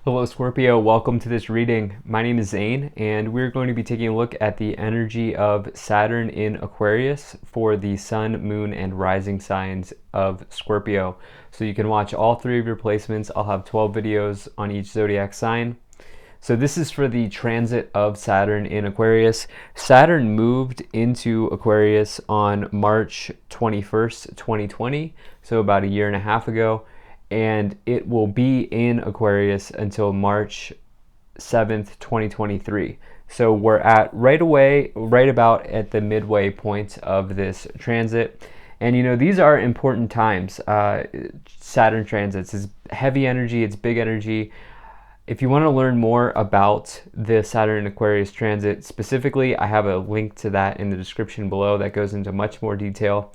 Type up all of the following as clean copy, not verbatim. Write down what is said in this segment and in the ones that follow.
Hello Scorpio, welcome to this reading. My name is Zane and we're going to be taking a look at the energy of Saturn in Aquarius for the Sun, Moon, and Rising signs of Scorpio. So you can watch all three of your placements. I'll have 12 videos on each zodiac sign. So this is for the transit of Saturn in Aquarius. Saturn moved into Aquarius on March 21st, 2020, so about a year and a half ago. And it will be in Aquarius until March 7th, 2023. So we're at right about at the midway point of this transit. And you know, these are important times. Saturn transits is heavy energy, it's big energy. If you want to learn more about the Saturn Aquarius transit specifically, I have a link to that in the description below that goes into much more detail.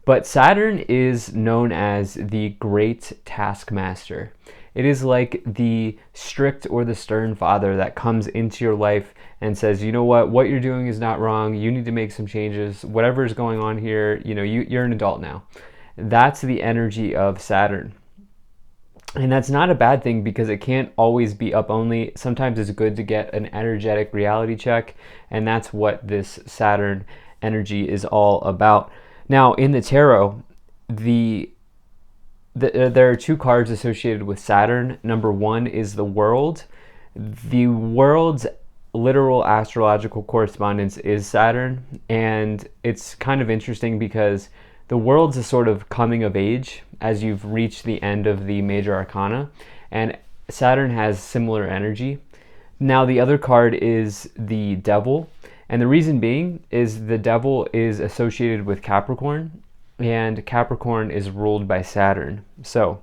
But Saturn is known as the great taskmaster. It is like the strict or the stern father that comes into your life and says, you know what you're doing is not wrong. You need to make some changes. Whatever is going on here, you know, you're an adult now. That's the energy of Saturn. And that's not a bad thing because it can't always be up only. Sometimes it's good to get an energetic reality check, and that's what this Saturn energy is all about. Now, in the tarot, there are two cards associated with Saturn. Number one is the World. The World's literal astrological correspondence is Saturn, and it's kind of interesting because the World's a sort of coming of age as you've reached the end of the major arcana, and Saturn has similar energy. Now, the other card is the Devil, and the reason being is the Devil is associated with Capricorn, and Capricorn is ruled by Saturn. So,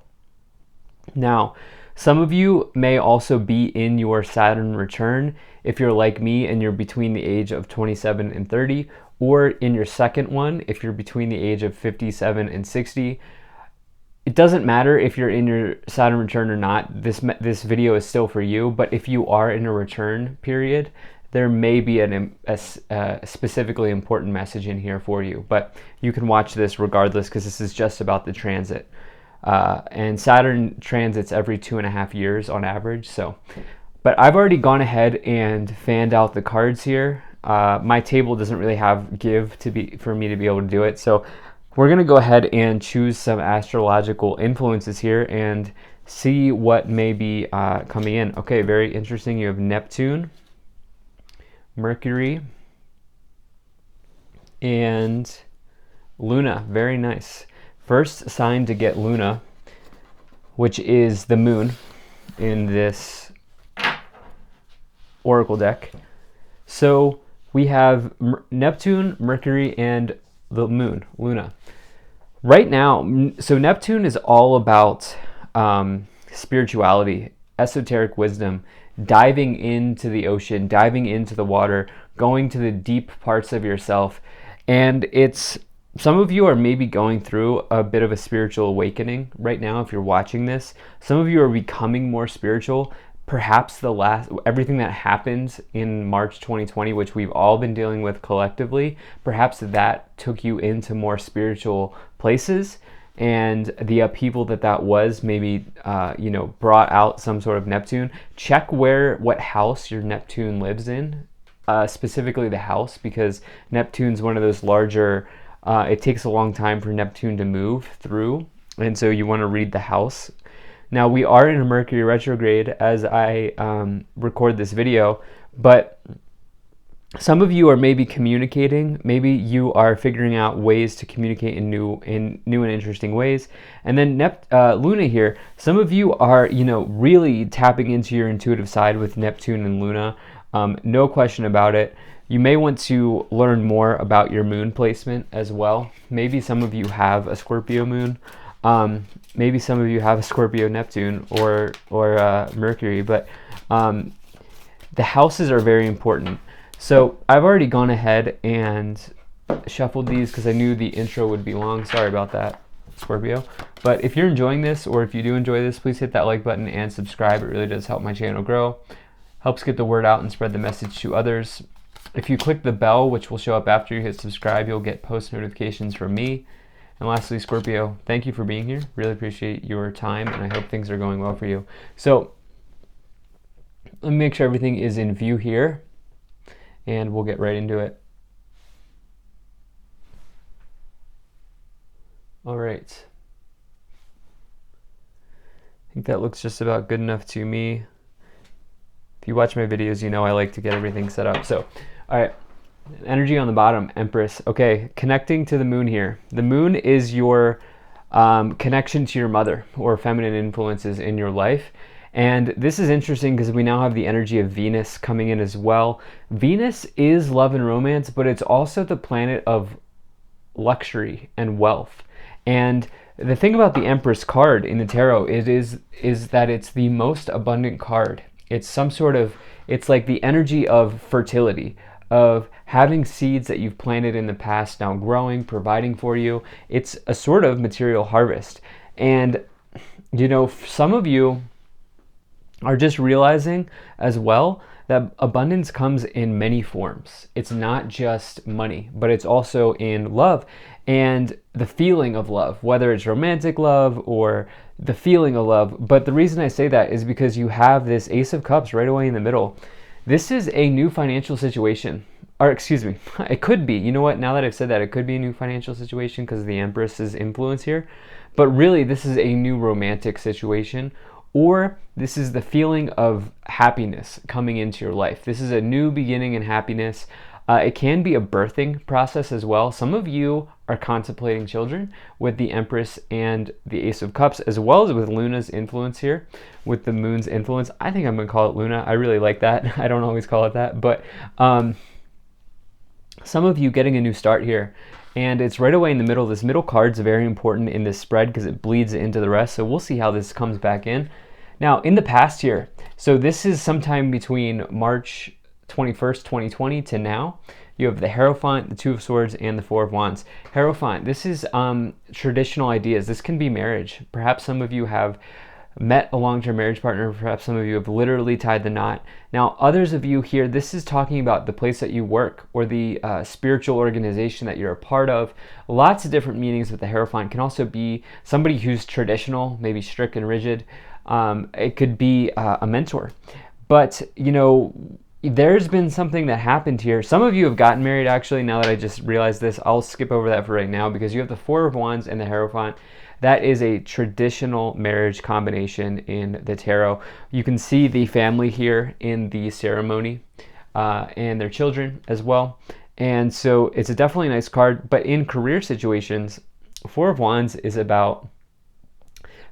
now, some of you may also be in your Saturn return if you're like me and you're between the age of 27 and 30, or in your second one if you're between the age of 57 and 60. It doesn't matter if you're in your Saturn return or not. This video is still for you, but if you are in a return period, there may be a specifically important message in here for you. But you can watch this regardless because this is just about the transit. And Saturn transits every 2.5 years on average. So, but I've already gone ahead and fanned out the cards here. My table doesn't really have for me to be able to do it. So we're going to go ahead and choose some astrological influences here and see what may be coming in. Okay, very interesting. You have Neptune, Mercury, and Luna. Very nice. First sign to get Luna, which is the moon in this oracle deck. So we have Neptune, Mercury, and the moon, Luna. Right now, so Neptune is all about spirituality, esoteric wisdom, diving into the ocean, diving into the water, going to the deep parts of yourself. And some of you are maybe going through a bit of a spiritual awakening right now if you're watching this. Some of you are becoming more spiritual. Perhaps everything that happened in March 2020, which we've all been dealing with collectively, perhaps that took you into more spiritual places, and the upheaval that was maybe brought out some sort of Neptune. Check what house your Neptune lives in, specifically the house, because Neptune's one of those larger. It takes a long time for Neptune to move through, and so you want to read the house. Now, we are in a Mercury retrograde as I record this video, but some of you are maybe communicating. Maybe you are figuring out ways to communicate in new and interesting ways. And then Luna here, some of you are, really tapping into your intuitive side with Neptune and Luna. No question about it. You may want to learn more about your moon placement as well. Maybe some of you have a Scorpio moon. Maybe some of you have a Scorpio Neptune or Mercury, but the houses are very important. So I've already gone ahead and shuffled these because I knew the intro would be long. Sorry about that, Scorpio. But if you're enjoying this, or if you do enjoy this, please hit that like button and subscribe. It really does help my channel grow, helps get the word out and spread the message to others. If you click the bell, which will show up after you hit subscribe, you'll get post notifications from me. And lastly, Scorpio, thank you for being here. Really appreciate your time, and I hope things are going well for you. So Let me make sure everything is in view here, and we'll get right into it. All right. I think that looks just about good enough to me. If you watch my videos, you know I like to get everything set up. So, all right, energy on the bottom, Empress. Okay, connecting to the moon here. The moon is your connection to your mother or feminine influences in your life. And this is interesting because we now have the energy of Venus coming in as well. Venus is love and romance, but it's also the planet of luxury and wealth. And the thing about the Empress card in the tarot is that it's the most abundant card. It's some sort of, it's like the energy of fertility, of having seeds that you've planted in the past now growing, providing for you. It's a sort of material harvest. And, you know, some of you are just realizing as well that abundance comes in many forms. It's not just money, but it's also in love and the feeling of love, whether it's romantic love or the feeling of love. But the reason I say that is because you have this Ace of Cups right away in the middle. This is a new financial situation. Or excuse me, it could be. You know what? Now that I've said that, it could be a new financial situation because of the Empress's influence here. But really, this is a new romantic situation, or this is the feeling of happiness coming into your life. This is a new beginning in happiness. It can be a birthing process as well. Some of you are contemplating children with the Empress and the Ace of Cups, as well as with Luna's influence here, with the moon's influence. I think I'm going to call it Luna. I really like that. I don't always call it that, but some of you getting a new start here, and it's right away in the middle. This middle card's very important in this spread because it bleeds into the rest, so we'll see how this comes back in. Now, in the past here, so this is sometime between March 21st, 2020 to now, you have the Hierophant, the Two of Swords, and the Four of Wands. Hierophant, this is traditional ideas. This can be marriage. Perhaps some of you have met a long-term marriage partner. Perhaps some of you have literally tied the knot. Now, others of you here, this is talking about the place that you work or the spiritual organization that you're a part of. Lots of different meanings with the Hierophant. It can also be somebody who's traditional, maybe strict and rigid. It could be a mentor. But, you know, there's been something that happened here. Some of you have gotten married, actually. Now that I just realized this, I'll skip over that for right now because you have the Four of Wands and the Hierophant. That is a traditional marriage combination in the tarot. You can see the family here in the ceremony and their children as well. And so it's a definitely nice card. But in career situations, Four of Wands is about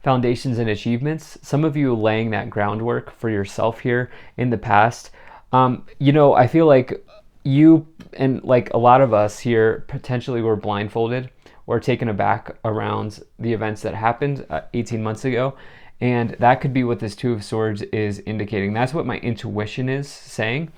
foundations and achievements. Some of you laying that groundwork for yourself here in the past. You know, I feel like you and like a lot of us here potentially were blindfolded or taken aback around the events that happened 18 months ago. And that could be what this Two of Swords is indicating. That's what my intuition is saying.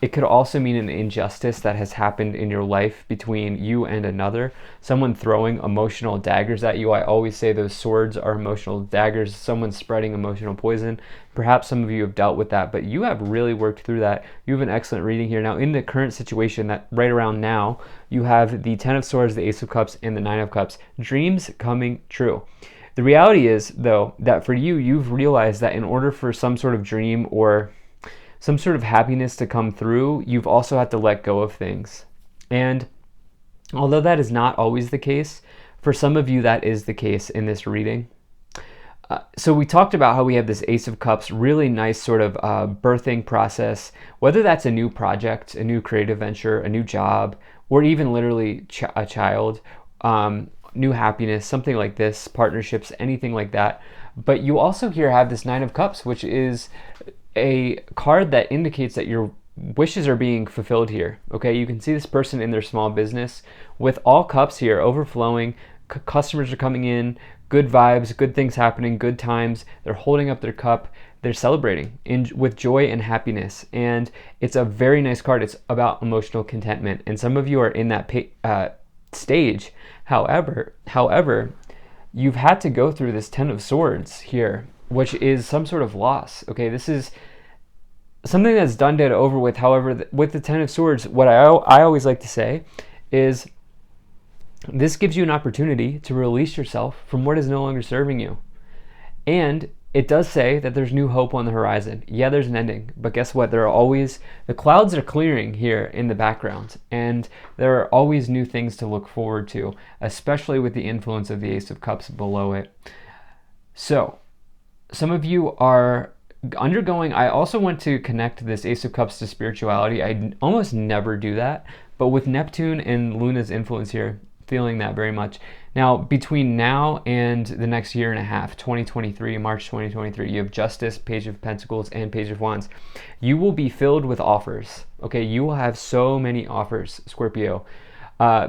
It could also mean an injustice that has happened in your life between you and another. Someone throwing emotional daggers at you. I always say those swords are emotional daggers. Someone spreading emotional poison. Perhaps some of you have dealt with that, but you have really worked through that. You have an excellent reading here. Now, in the current situation that right around now, you have the Ten of Swords, the Ace of Cups, and the Nine of Cups. Dreams coming true. The reality is, though, that for you, you've realized that in order for some sort of dream or some sort of happiness to come through, you've also had to let go of things. And although that is not always the case, for some of you, that is the case in this reading. So we talked about how we have this Ace of Cups, really nice sort of birthing process, whether that's a new project, a new creative venture, a new job, or even literally a child, new happiness, something like this, partnerships, anything like that. But you also here have this Nine of Cups, which is a card that indicates that your wishes are being fulfilled here. Okay, you can see this person in their small business with all cups here overflowing. Customers are coming in, good vibes, good things happening, good times. They're holding up their cup. They're celebrating with joy and happiness. And it's a very nice card. It's about emotional contentment. And some of you are in that stage. However, you've had to go through this Ten of Swords here, which is some sort of loss. Okay, this is something that's done, dead, over with. However, with the Ten of Swords, what I always like to say is this gives you an opportunity to release yourself from what is no longer serving you. And it does say that there's new hope on the horizon. Yeah, there's an ending, but guess what? The clouds are clearing here in the background, and there are always new things to look forward to, especially with the influence of the Ace of Cups below it. So, some of you are undergoing, I also want to connect this Ace of Cups to spirituality. I almost never do that, but with Neptune and Luna's influence here, feeling that very much. Now, between now and the next year and a half, 2023, March 2023, you have Justice, Page of Pentacles, and Page of Wands. You will be filled with offers, okay? You will have so many offers, Scorpio,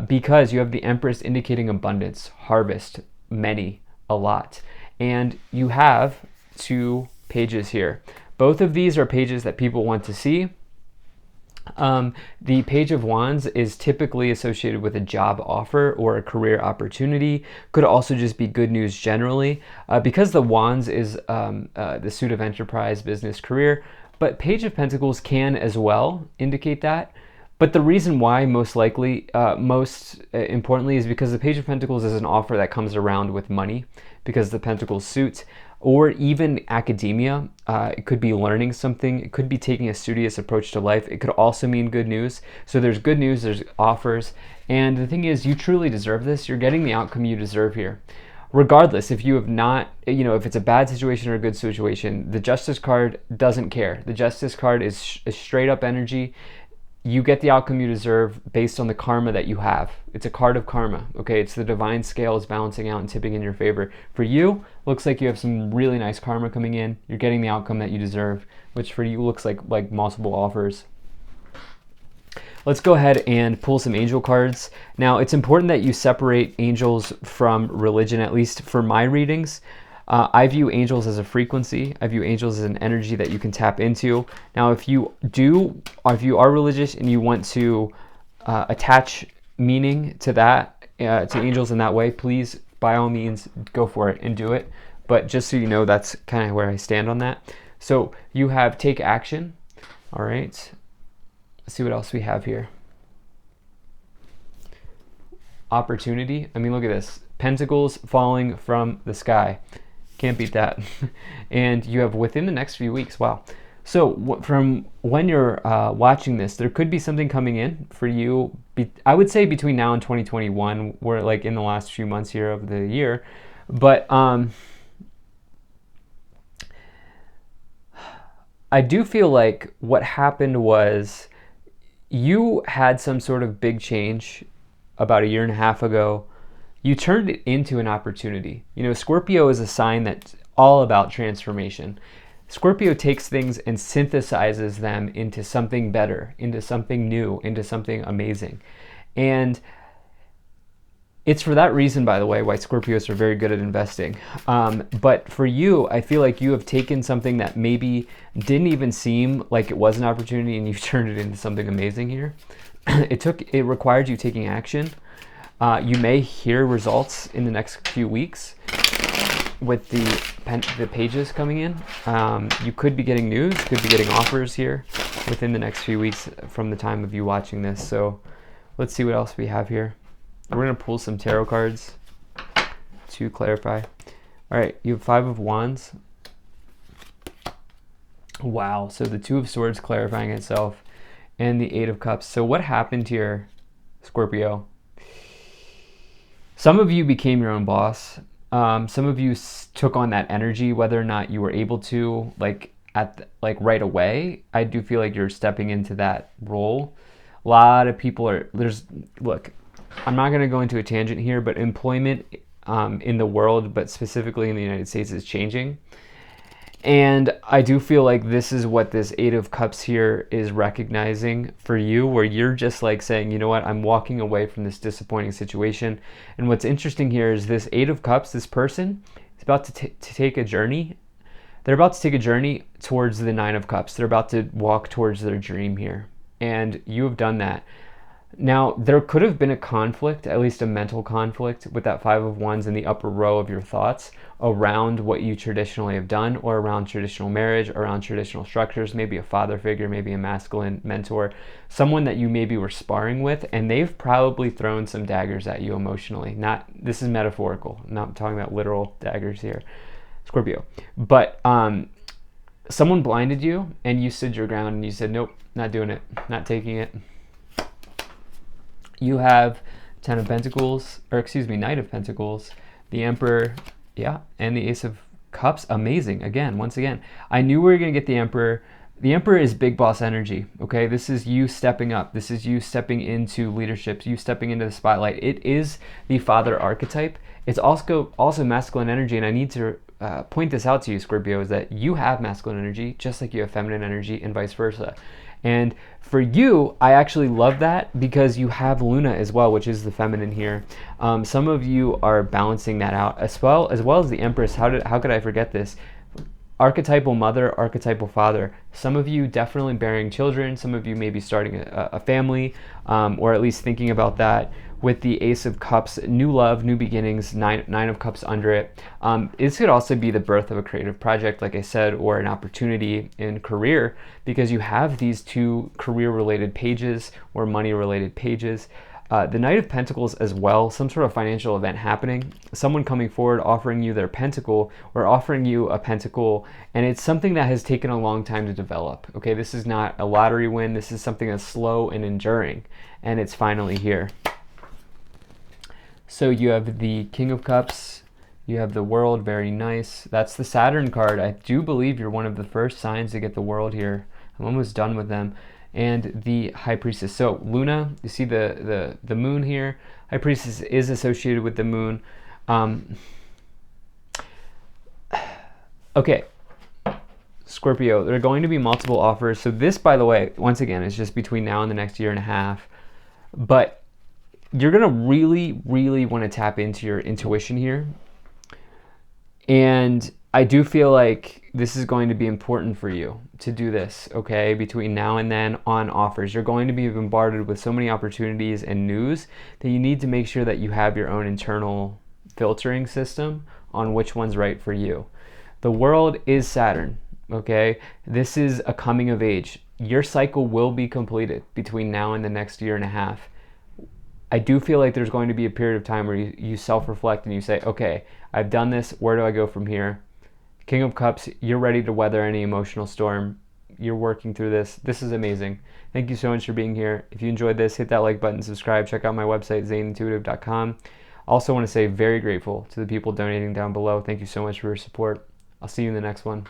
because you have the Empress indicating abundance, harvest, many, a lot. And you have 2 pages here. Both of these are pages that people want to see. The Page of Wands is typically associated with a job offer or a career opportunity. Could also just be good news generally, because the Wands is the suit of enterprise, business, career. But Page of Pentacles can as well indicate that. But the reason why, most likely, most importantly, is because the Page of Pentacles is an offer that comes around with money, because the Pentacles suit, or even academia. It could be learning something. It could be taking a studious approach to life. It could also mean good news. So there's good news, there's offers. And the thing is, you truly deserve this. You're getting the outcome you deserve here. Regardless, if you have not, if it's a bad situation or a good situation, the Justice card doesn't care. The Justice card is a straight up energy. You get the outcome you deserve based on the karma that you have. It's a card of karma, okay? It's the divine scales balancing out and tipping in your favor. For you, looks like you have some really nice karma coming in. You're getting the outcome that you deserve, which for you looks like multiple offers. Let's go ahead and pull some angel cards. Now, it's important that you separate angels from religion, at least for my readings. I view angels as a frequency. I view angels as an energy that you can tap into. Now, if you are religious and you want to attach meaning to that, to angels in that way, please, by all means, go for it and do it. But just so you know, that's kind of where I stand on that. So you have take action. All right. Let's see what else we have here. Opportunity. I mean, look at this. Pentacles falling from the sky. Can't beat that. And you have within the next few weeks. Wow. So from when you're watching this, there could be something coming in for you. I would say between now and 2021. We're like in the last few months here of the year. But I do feel like what happened was you had some sort of big change about a year and a half ago. You turned it into an opportunity. Scorpio is a sign that's all about transformation. Scorpio takes things and synthesizes them into something better, into something new, into something amazing. And it's for that reason, by the way, why Scorpios are very good at investing. But for you, I feel like you have taken something that maybe didn't even seem like it was an opportunity, and you've turned it into something amazing here. It required you taking action. You may hear results in the next few weeks with the pages coming in. You could be getting news, could be getting offers here within the next few weeks from the time of you watching this. So let's see what else we have here. We're going to pull some tarot cards to clarify. All right, you have 5 of Wands. Wow, so the 2 of Swords clarifying itself, and the 8 of Cups. So what happened here, Scorpio? Some of you became your own boss. Some of you took on that energy, whether or not you were able to, like right away. I do feel like you're stepping into that role. A lot of people look, I'm not going to go into a tangent here, but employment in the world, but specifically in the United States, is changing. And I do feel like this is what this 8 of Cups here is recognizing for you, where you're just like saying, you know what, I'm walking away from this disappointing situation. And what's interesting here is this 8 of Cups, this person is about to take a journey. They're about to take a journey towards the 9 of Cups. They're about to walk towards their dream here. And you have done that. Now, there could have been a conflict, at least a mental conflict, with that 5 of Wands in the upper row of your thoughts around what you traditionally have done, or around traditional marriage, around traditional structures, maybe a father figure, maybe a masculine mentor, someone that you maybe were sparring with, and they've probably thrown some daggers at you emotionally. This is metaphorical. I'm not talking about literal daggers here. Scorpio. But someone blinded you and you stood your ground and you said, nope, not doing it, not taking it. You have Ten of Pentacles, or excuse me, Knight of Pentacles, the Emperor, yeah, and the Ace of Cups. Amazing. Again, once again, I knew we were going to get the Emperor. The Emperor is big boss energy, okay? This is you stepping up. This is you stepping into leadership, you stepping into the spotlight. It is the father archetype. It's also masculine energy, and I need to point this out to you, Scorpio, is that you have masculine energy just like you have feminine energy and vice versa. And for you, I actually love that because you have Luna as well, which is the feminine here. Some of you are balancing that out as well as the Empress. How could I forget this? Archetypal mother, archetypal father. Some of you definitely bearing children. Some of you maybe starting a family, or at least thinking about that. With the Ace of Cups, new love, new beginnings, nine of Cups under it. This could also be the birth of a creative project, like I said, or an opportunity in career, because you have these two career-related pages or money-related pages. The Knight of Pentacles as well, some sort of financial event happening, someone coming forward offering you their pentacle or offering you a pentacle, and it's something that has taken a long time to develop. Okay, this is not a lottery win, this is something that's slow and enduring, and it's finally here. So you have the King of Cups, you have the World, very nice. That's the Saturn card. I do believe you're one of the first signs to get the World here. I'm almost done with them. And the High Priestess. So Luna, you see the moon here. High Priestess is associated with the moon. Okay, Scorpio, there are going to be multiple offers. So this, by the way, once again, is just between now and the next year and a half. But you're going to really, really want to tap into your intuition here. And I do feel like this is going to be important for you to do this, okay? Between now and then on offers, you're going to be bombarded with so many opportunities and news that you need to make sure that you have your own internal filtering system on which one's right for you. The World is Saturn, okay? This is a coming of age. Your cycle will be completed between now and the next year and a half. I do feel like there's going to be a period of time where you self-reflect and you say, okay, I've done this, where do I go from here? King of Cups, you're ready to weather any emotional storm. You're working through this. This is amazing. Thank you so much for being here. If you enjoyed this, hit that like button, subscribe, check out my website, zaneintuitive.com. Also want to say very grateful to the people donating down below. Thank you so much for your support. I'll see you in the next one.